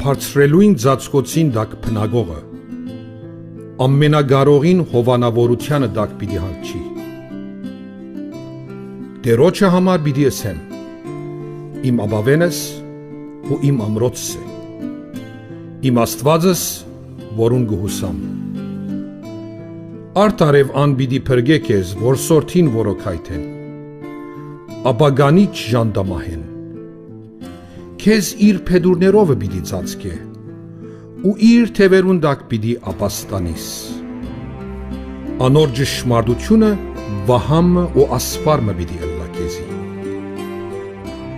Բարձրելույն ծածկոցին դակ փնագողը, ամենագարողին հովանավորությանը դակ պիտի հանգչի։ Տերոջը համար պիտի ասեմ, իմ աբավենս ու իմ ամրոցս է, իմ աստվածս, որուն գուհուսամ։ Արտարև ան պիտի փրգե քեզ, որ սորթին որոքայթեն, ապագանիչ ժանդամահեն, քեզ իր փեդուրներովը պիտի ծածկե, ու իր թևերուն դակ պիտի ապաստանիս։ Անոր ճշմարտությունը վահամը ու ասպարմը պիտի ըլլա քեզի։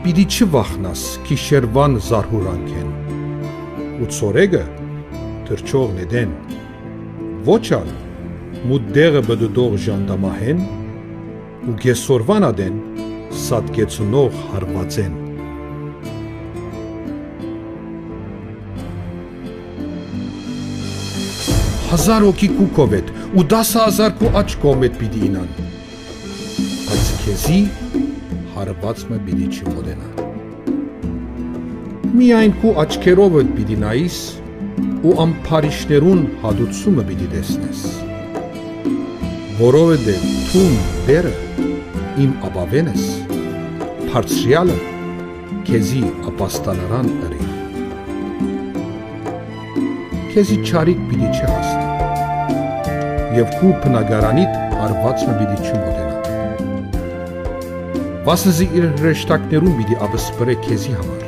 Պիտի չվախնաս քիշերվան զարհուրանքեն, ու ցորեգը թրջողն էդեն, ոչալ մուդդեղը բդդող ժանդամահեն, ու գեսորվան ադեն սատկեցունող հարվածեն։ Հազար հոգի կուքովետ ու 10,000 կու աչ կողմետ պիտի ինան, բայց քեզի հարվածմը պիտի չմոտենա։ Միայն կու աչքերովդ պիտի նայիս ու ամփարիշներուն հադուցումը պիտի տեսնես, որովհետև թուն բերը իմ աբավենս, բարձրյալը քեզի ապաստանարան ըրի։ Քեզի չարիք պիտի չհասնի, և կու փնագարանիդ հարվածմը պիտի չմոտենա։ Վասնզի իր հրեշտակներուն պիտի ապսպրե քեզի համար,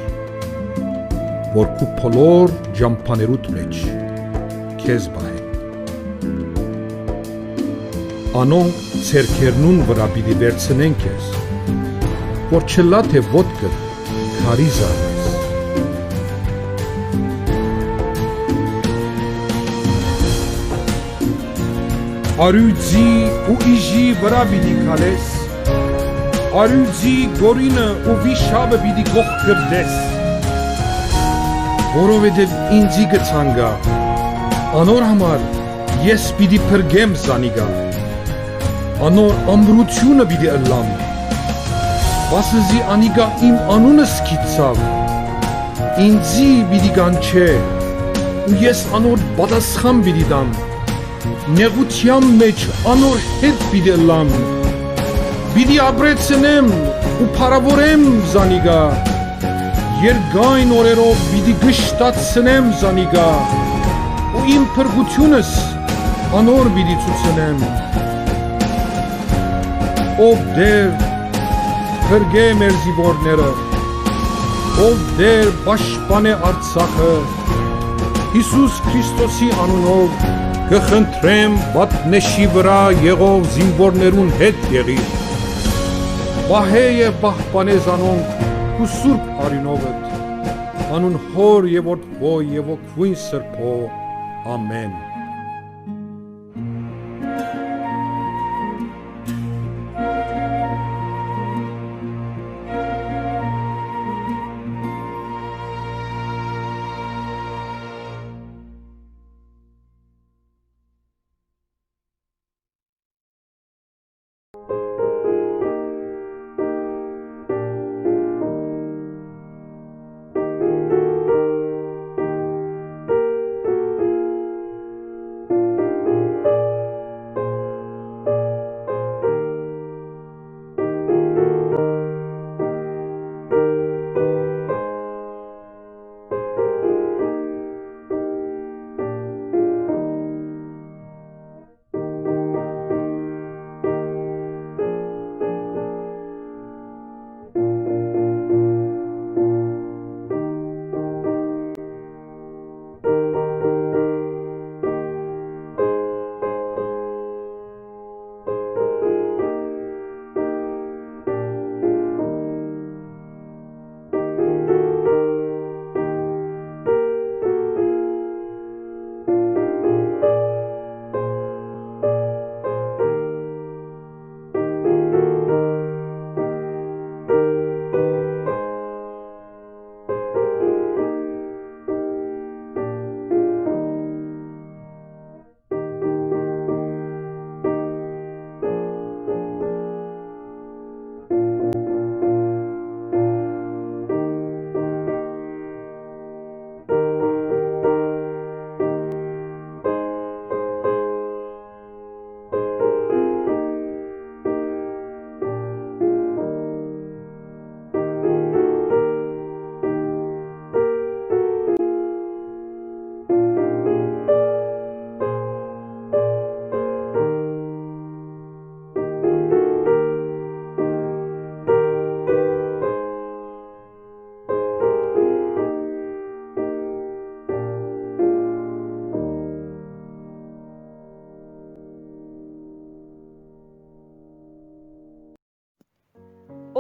որ կու փոլոր ջամփաներուտ մեջ քեզ բահե։ Անոնք ցերքերնուն վրա պիտի վերցնեն քեզ, որ չլա թե ոտքը քարի զարնես։ Արյուծի ու իժի վրա պիտի քալես, արյուծի գորինը ու վիշապը պիտի գող կրդես, որովհետև ինձի գցանգա, անոր համար ես պիտի փրգեմ զանիգա, անոր ամրությունը պիտի ըլլամ, վասնզի անիգա իմ անունս կիցավ, ինձի պիտի գանչե, ու ես անոր պատասխան պիտի դամ, նեղության մեջ անոր հետ պիտի ըլլամ, պիտի ապրեցնեմ ու փառավորեմ զանիգա, երկայն օրերով պիտի գշտացնեմ զանիգա, ու իմ փրկությունս անոր պիտի ցուցնեմ։ Ով դեր փրկե մեր զինվորները, ով դեր պաշտպանե Արցախը, Հիսուս Քրիստոսի անունով կխնդրեմ պատնեշի վրա եղող զինվորներուն հետ եղի, պահե և պահպանե զանոնք ու սուրբ արյունովդ, անուն հոր և որդվո և ոգվույն սրբո, ամեն։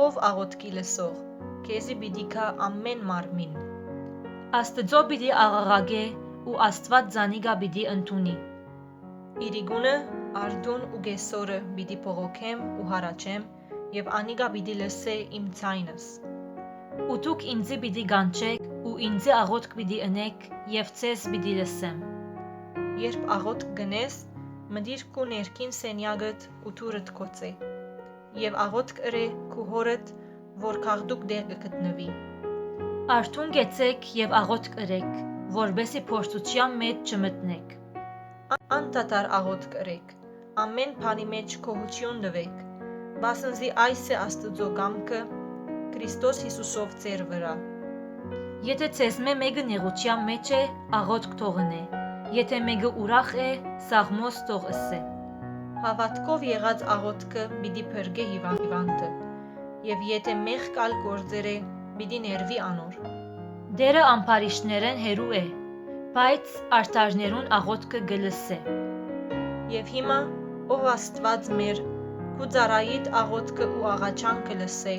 ով աղոթքի լսող, քեզի պիտի քա ամեն մարմին։ Աստծո պիտի աղաղագե ու Աստված զանիգա պիտի ընդունի։ Իրիգունը արդուն ու գեսորը պիտի փողոքեմ ու հարաճեմ եւ անիգա պիտի լսե իմ ցայնս։ Ու դուք ինձի պիտի գանչեք ու ինձի աղոթք պիտի ընեք եւ ցես պիտի լսեմ։ Երբ աղոթք գնես, մտիր քու ներքին սենյակդ ու թուրդ կոծե, եւ աղոթք ըրե քու հորդ, որ քաղդուկ դեղ կգտնվի։ Արթուն գեցեք եւ աղոթք ըրեք, որբեսի փորձության մեջ չմտնեք։ Անտատար աղոթք ըրեք, ամեն բանի մեջ քոհություն տվեք, բասնզի այս է Աստծո կամքը Քրիստոս Հիսուսով ձեր վրա։ Եթե ցես մեկը նեղության մեջ է, աղոթք թողնե։ Եթե մեկը ուրախ է, սաղմոս թող ըսե։ Հավատքով եղած աղոթքը պիտի փրկե հիվանդը, եւ եթե մեղ կալ գործեր է, պիտի ներվի անոր։ Դերը ամբարիշներեն հերու է, բայց արդարներուն աղոթքը գլսե։ Եվ հիմա, ով Աստված մեր, քու ծառայիդ աղոթքը ու աղաչանքը լսե,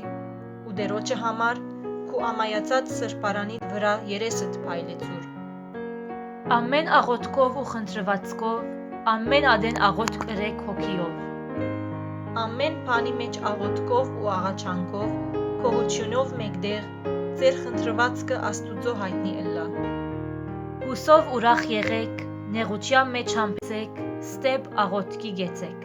ու դերոջը համար քու ամայացած սրբարանիդ վրա երեսդ փայլեցուր։ Ամեն աղոթքով ու խնդրվածքով, ամեն ադեն աղոթք ըրեք հոգիով։ Ամեն բանի մեջ աղոթքով ու աղաչանքով, քողությունով մեկտեղ, ձեր խնդրվածքը Աստուծո հայտնի ըլլա։ Հուսով ուրախ եղեք, նեղության մեջ համբեցեք, ստեպ աղոթքի գեցեք։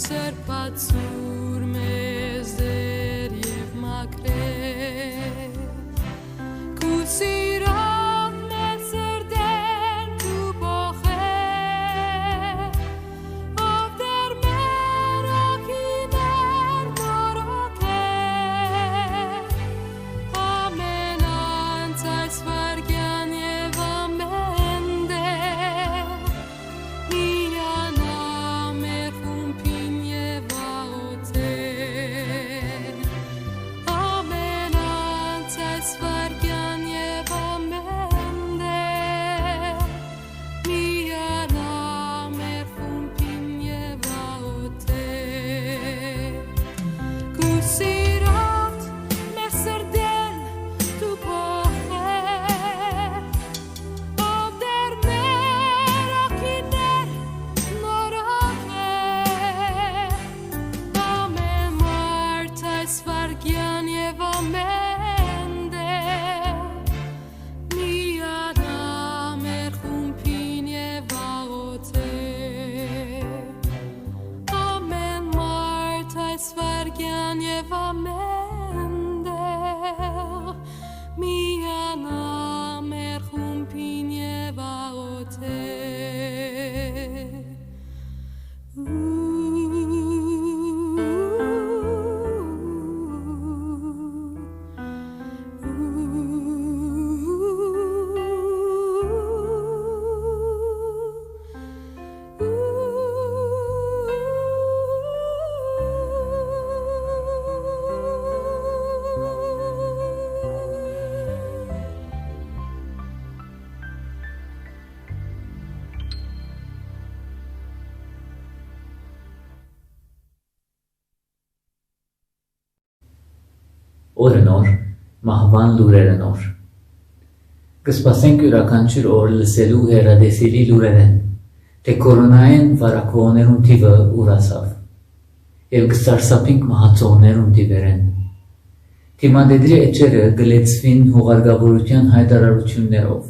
Սրբացուր մեզ դեր և մաքրեր, քու սիրով մեր սրտեր դու փոխեր, ով դեր մեր օգիներ նորոգեր, ամեն անց այս վարգյան և ամեն դեր, միանա մեր խումբին և աղոթեր, ամեն անց այս վարգյան և ամեն դեր, միանա մեր խումբին և աղոթեր, քու սիրով մեր սրտեր դու փոխեր, ով դեր մեր օգիներ նորոգեր, ամեն մարդ այս վարգյան և ամեն դեր, միանա մեր խումբին և աղոթեր, ամեն մարդ այս վարգյան և ամեն դեր, միանա մեր խումբին և աղոթեր։ Օրը նոր, մահվան լուրերը նոր։ Կսպասենք յուրաքանչյուր օր լսելու հեռադեսիլի լուրերեն, թե կորոնային վարակողներուն թիվը ուրացավ, և կսարսափինք մահացողներուն թիվերեն։ Թիմադեդրի էջերը գլեցվին հուղարկավորության հայտարարություններով,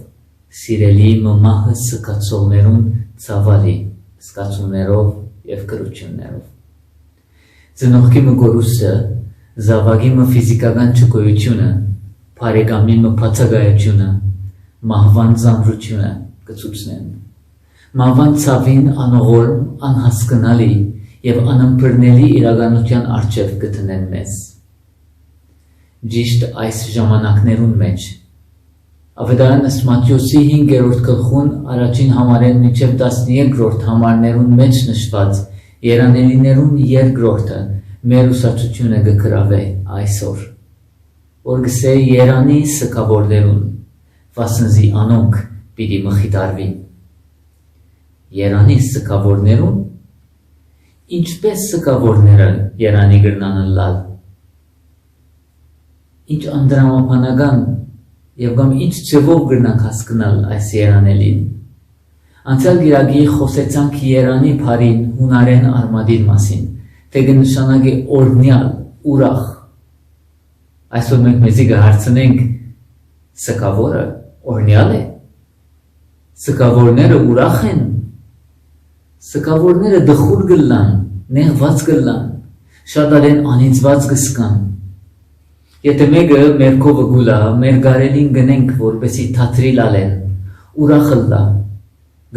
սիրելի մամահը սկացողներուն ցավալի սկացումներով եւ կրություններով Ծնողքի մգորուսը զավակի ֆիզիկական չկոյությունը բարեկամի բացակայությունը մահվան զամրությունը կցուցնեն մահվան ցավին անողորմ անհասկանալի եւ անըմբռնելի իրականության առջև կտնեն մեզ Ճիշտ այս ժամանակներուն մեջ Ավետարանս Մատթեոսի 5-րդ գլխուն առաջին համարեն մինչև 13-րդ համարներուն մեջ նշված երանելիներուն երկրորդը մեր ուսացությունը կգրավե այսօր որ գսե երանի սկավորներուն վասնզի անոնք պիտի մխիթարվի երանի սկավորներուն ինչպես սկավորները երանի գրնան լալ Ինչ անդրամապանական եւ կամ ինչ ծովով գրնանք հասկանալ այս երանելին Անցյալ գիրագի խոսեցանք երանի բարին հունարեն արմադին մասին թե կնշանակի օրհնյալ ուրախ Այսօր մենք մեզի կհարցնենք սկավորը օրհնյալ է Սկավորները ուրախ են Սկավորները դխուր գլան նեղված գլան շատ ալեն անիծված գսկան Եթե մեկը մեր կովը գուլա, մեր գարելին գնենք, որպեսի թատրի լալեն, ուրախը լա,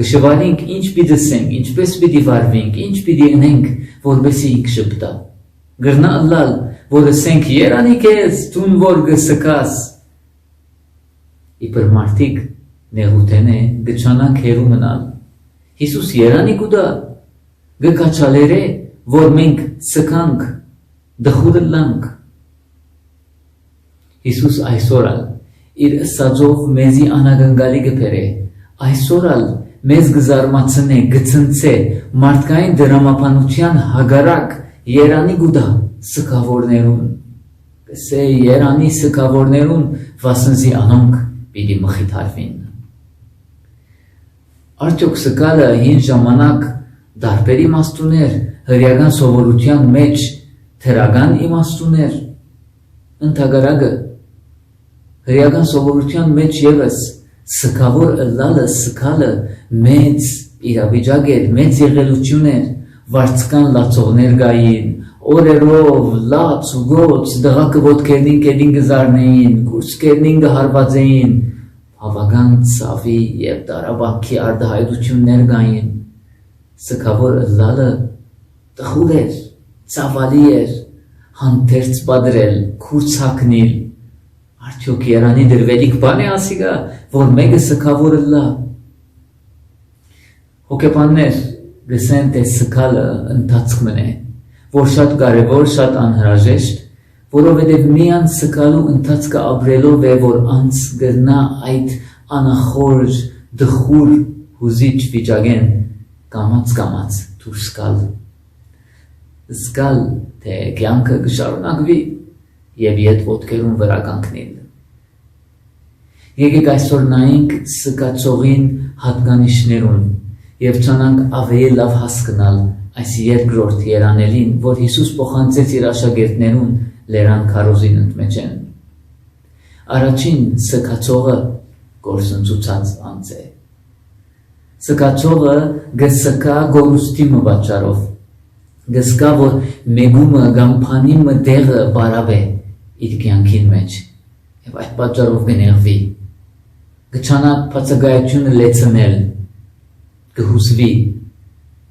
գշվարինք ինչ պիդսենք, ինչպես պիդի վարվինք, ինչ պիդի ընենք, որպեսի ինք շպտա, գրնա ըլլալ, որ ասենք երանի կեզ, տուն որ գսկաս, իպր մարդիկ նեղութեն է, գչանանք հերու մնալ, Հիսուս երանի գուդա, գկաչալեր է, որ մենք սկանք, դխուրը լանք, Հիսուս այսօրալ իր սածով մեզի անագնգալի գպեր է, այսօրալ մեզ գզարմացնե, գծնցե, մարդկային դրամապանության հագարակ երանի գուդա սկավորներուն, կսե երանի սկավորներուն վասնզի անոնք պիտի մխիթարվին։ Արդյոք սկալը հին ժամանակ դարբեր իմաստուներ, հրյական սովորության մեջ թրական իմաստուներ, ընթագարագը Հրյական սովորության մեջ ևս սկավոր ըլլալը սկալը մեծ իրավիճակ էր, մեծ եղելություն էր, վարձկան լացողներ գային, օրերով, լաց ու գոց, դղակը ոտքերնին կելին գզարնեին, կուրսկերնին գհարված էին, հավական ծավի և դարաբանքի արդահայդություններ գային, սկավոր ըլլալը տխուր էր, ծավալի էր, հանթերց բադրել, կուրց հակնիլ, Արդյոք երանի դրվելիք բան է ասիգա, որ մեկը սկավորը լա։ Հոգեբաններ գսեն թե սկալը ընթացքմն է, որ շատ կարևոր, շատ անհրաժեշտ, որովհետև միան սկալու ընթացքը ապրելով է, որ անց գրնա այդ անախորժ, դխուր, հուզիչ վիճակեն կամաց դուրս գալ։ Զգալ, թե կյանքը կշարունակվի և ետ ոտքերուն վրա կանգնել։ Եկեք այսօր նայենք սկացողին հատկանիշներուն և ճանանք ավելի լավ հասկանալ այս երկրորդ երանելին, որ Հիսուս փոխանցեց իր աշակերտներուն լերան քարոզին ընդմեջ են։ Առաջին սկացողը գործընծուցած անձ է։ Սկացողը գսկա գորուստի մբաճարով, գսկա, որ մեգումը գամփանի մդեղը բարավ է իր կյանքին մեջ, և այդ պատճառով կներվի, գչանա բացակայությունը լեցնել, կհուսվի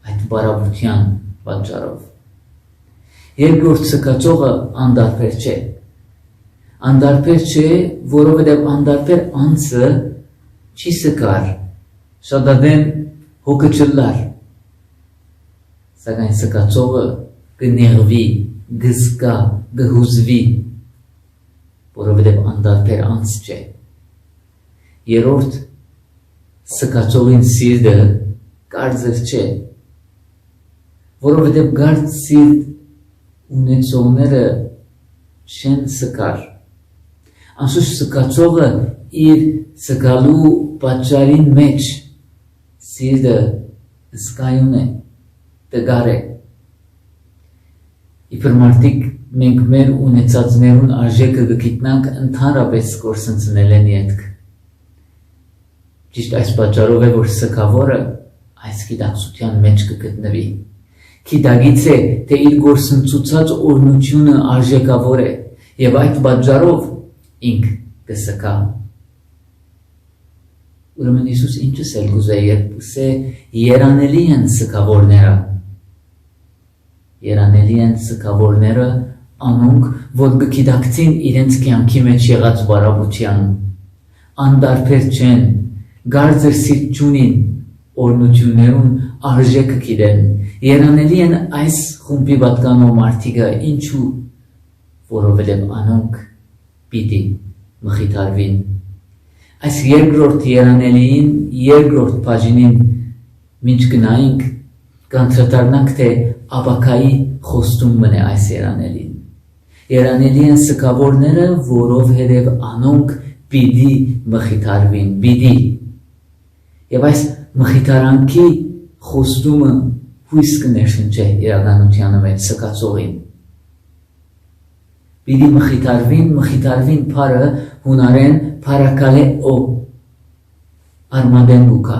այդ բարավության պատճառով։ Երկրորդ սկացողը անդարբեր չէ։ Անդարբեր չէ, որովհետև անդարբեր անձը չի սկար, շատադեն հոգը չլար, սակայն սկացողը կներվի, գզկա, գհուզվի, որովհետև անդարբեր անձ չէ։ Երորդ սկացողին սիրտը կարծր չէ, որովհետև կարծ սիրտ ունեցողները չեն սկար։ Անշուշտ սկացողը իր սկալու պատճառին մեջ սիրտը զգայուն է, տգար է։ Իբր մարդիկ մենք մեր ունեցածներուն արժեքը կգիտնանք ընդհանրապես կորսնցնել են ետք։ ճիշտ այս պատճառով է, որ սգավորը այս գիտակցության մեջ կգտնվի։ Գիտագից է, թե իր գործընծուցած օրհնությունը արժեքավոր է եւ այդ պատճառով ինք կսկա։ Ուրեմն Հիսուս ինչս էլ գուզե, երբ ուսե երանելի են սգավորները։ Երանելի են սգավորները անոնք, որ գիտակցին իրենց կյանքի մեջ եղած բարապության, անդարբեր չեն, գարձր սիրտ չունին, օրնություններուն արժեքը գիտեն, երանելի են այս խումբի պատկանող մարդիկը, ինչու, որովհետև անոնք պիտի մխիթարվին։ Այս երկրորդ երանելիին, երկրորդ բաժինին մինչ գնայինք, կանտրատարնանք, թե աբակայի խոստում մնե այս երանելին։ Երանելի են սգավորները, որովհետև անոնք պիտի մխիթարվին, պիտի։ Եվ այս մխիթարանքի խոստումը հույս կներշնչե իրականությանը մեջ սգացողին։ Պիտի մխիթարվին փարը հունարեն փարակալե օ արմադեն գուկա,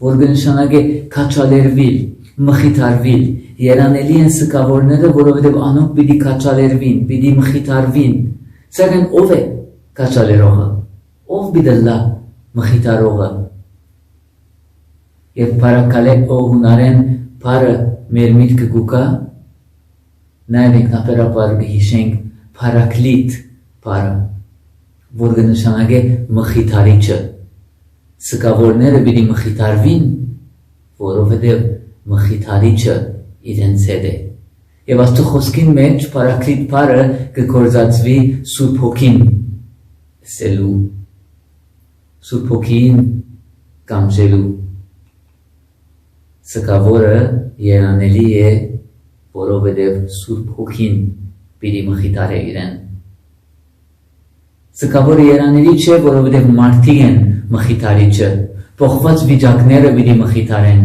որ կնշանակե քաչալերվիլ, մխիթարվիլ, երանելի են սգավորները, որովհետև անոնք պիտի քաչալերվին, պիտի մխիթարվին։ Սակայն ով է քաչալերողը, ով պիտի լա մխիթարողը։ Եվ փարակալե օ հունարեն փարը մեր միտքը գուկա, նաև ինքնաբերաբար կհիշենք փարակլիտ փարը, որ կնշանակե մխիթարիչը։ Սգավորները պիտի մխիթարվին, որովհետև մխիթարիչը իրենց հետ է։ Եվ Աստծո խոսքին մեջ փարակլիտ փարը կգործածվի Սուրբ Հոգին սելու, Սուրբ Հոգին կամժելու։ Սգավորը երանելի է, որովհետև Սուրբ Հոգին պիտի մխիթարե իրեն։ Սգավորը երանելի չէ, որովհետև մարդիկ են մխիթարիչը, փոխված վիճակները պիտի մխիթարեն։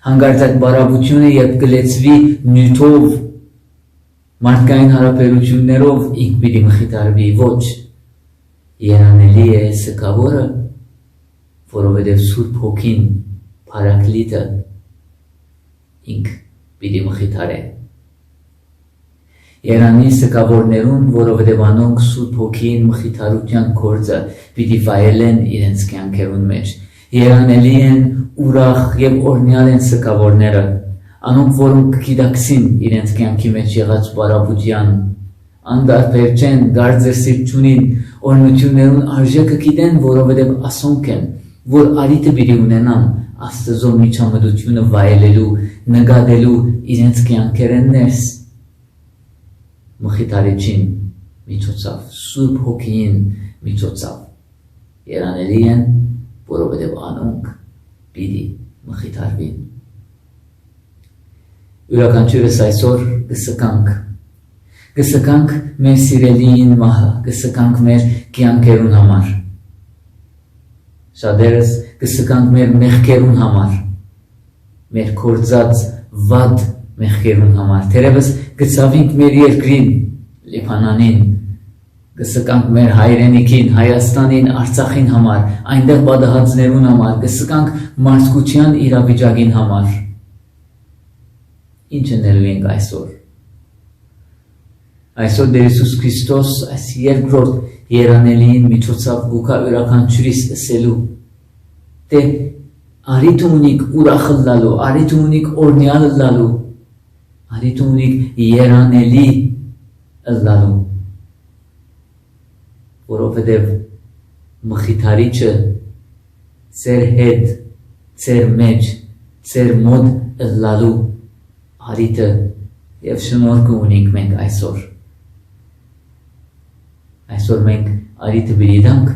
Հանկարծակ բարապությունը, երբ կլեցվի նյութով, մարդկային հարաբերություններով ինք պիտի մխիթարվի, ոչ։ Երանելի է սգավորը, որովհետև Սուրբ Հոգին Փարակլիտը ինք պիտի մխիթարե։ Երանի սգավորներուն, որովհետև անոնք Սուրբ Հոգին մխիթարության գործը պիտի վայելեն իրենց կյանքերուն մեջ։ Երանելի են ուրախ եւ օրհնյալ են սգավորները, անոնք որոնք գիտակցին իրենց կյանքի մեջ եղած բարապության, անդարբեր չեն, գարձր սիրտ չունին, օրհնություններուն արժեքը գիտեն, որովհետև ասոնք են, որ արիտը պիտի ունենան Աստծո միջամտությունը վայելելու, նկատելու իրենց կյանքերեն ներս մխիթարիչին միջոցով, Սուրբ Հոգին միջոցով երանելի են, որովհետև անոնք պիտի մխիթարվին։ Յուրաքանչյուրս այսօր կսկանք մեր սիրելիին մահը, կսկանք մեր կյանքերուն համար, շատերս կսկանք մեր մեղքերուն համար, մեր կործած վատ մեղքերուն համար, թերևս կցավինք մեր երկրին, Լիբանանին, կսկանք մեր հայրենիքին, Հայաստանին, Արցախին համար, այնտեղ պատահածներուն համար, կսկանք մարդկության իրավիճակին համար։ Ինչ ընելու ենք այսօր։ Այսօր Տեր Հիսուս Քրիստոս այս երկրորդ երանելիին միջոցով գուկա յուրաքանչյուրիս ասելու, թե արիթ ունիք ուրախ լալու, արիթ ունիք օրհնյալ լալու, արիթ ունիք երանելի լալու, որովհետև մխիթարիչը ձեր հետ, ձեր մեջ, ձեր մոտ լալու արիթը եւ շնորհքը ունենք մենք այսօր։ Այսօր մենք արիթը բերիդանք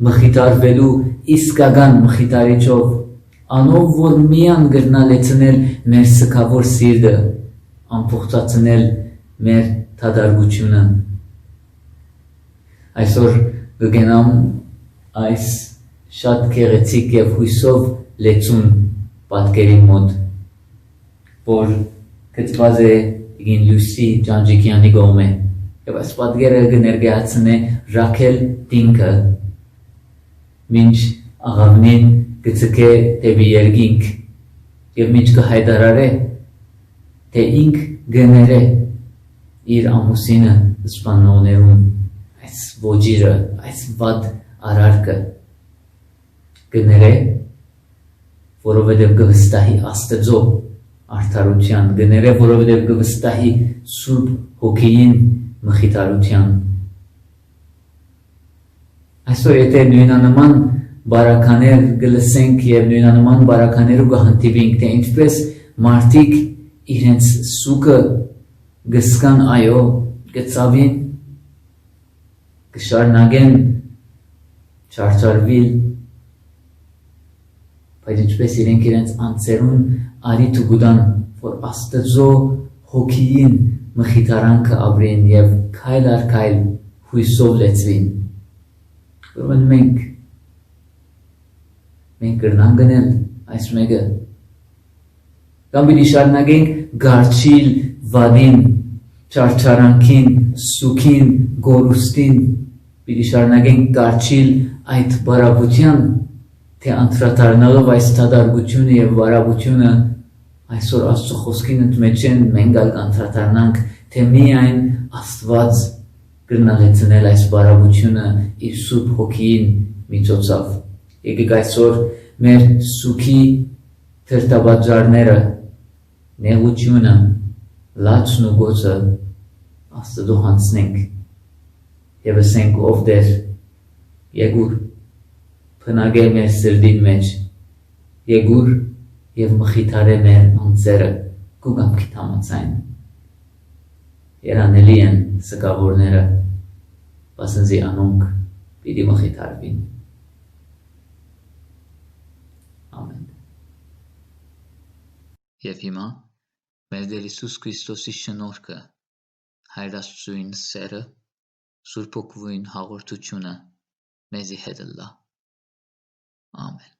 մխիթարվելու իսկական մխիթարիչով, անով որ միան գրնա լեցնել մեր սգավոր սիրտը, ամփոփծացնել մեր թադարգությունը։ Այսօր կգնամ այս շատ գեղեցիկ եւ հույսով լեցուն պատկերի մոտ, որ գծված է Գին Լուսի Ջանջիկյանի կողմէ, եւ այս պատկերը կներկայացնե Ռաքել Տինքը, մինչ աղավնին գծկե դեպի երկինք եւ միջ կհայտարարե թե ինք գները իր ամուսինը սպանողներուն այս ոճիրը այս վատ արարքը գները որովհետև կվստահի Աստծո արդարության գները որովհետև կվստահի Սուրբ Հոգին մխիթարության այսօր եթե նույնանման բարականեր գլսենք եւ նույնանման բարականերու կհանդիպենք թե ինչպես մարդիկ իրենց սուկը գսկան այո գծավին կշարնագեն չարչարվիլ բայց ինչպես իրենց անձերուն արիթ ու գուդան որ Աստծո հոգին մխիթարանքը ապրեն եւ քայլ առ քայլ հույսով լեցվին ուրեմն մենք կրնան գնել այս մեկը կամ պիտի շարունակենք գարչիլ վադին չարչարանքին սուքին գորուստին պիտի շարունակենք գարչիլ այդ բարապության թե անդրադառնալով այս տադարգությունը եւ բարապությունը այսօր Աստծո խոսքին ընդմեջեն մենք անդրադառնանք թե միայն Աստված կրնալեցնել այս բարապությունը իր Սուրբ Հոգին միջոցով եկեք այսօր մեր սուքի թերթաբաժարները նեղությունը լացն ու գոցը Աստծո հանցնենք եւ ասենք ով դեր եկուր փնագե մեր սրդին մեջ եկուր եւ մխիթարե մեր անձերը կուգամքի համացայն երանելի են սկավորները բասնզի անոնք պիտի մխիթարվին ամեն եւ հիմա մեր Տեր Հիսուս Քրիստոսի շնորհքը Հայր Աստծոյին սերը Սուրբ Հոգուին հաղորդությունը մեզի հետ լա Amen.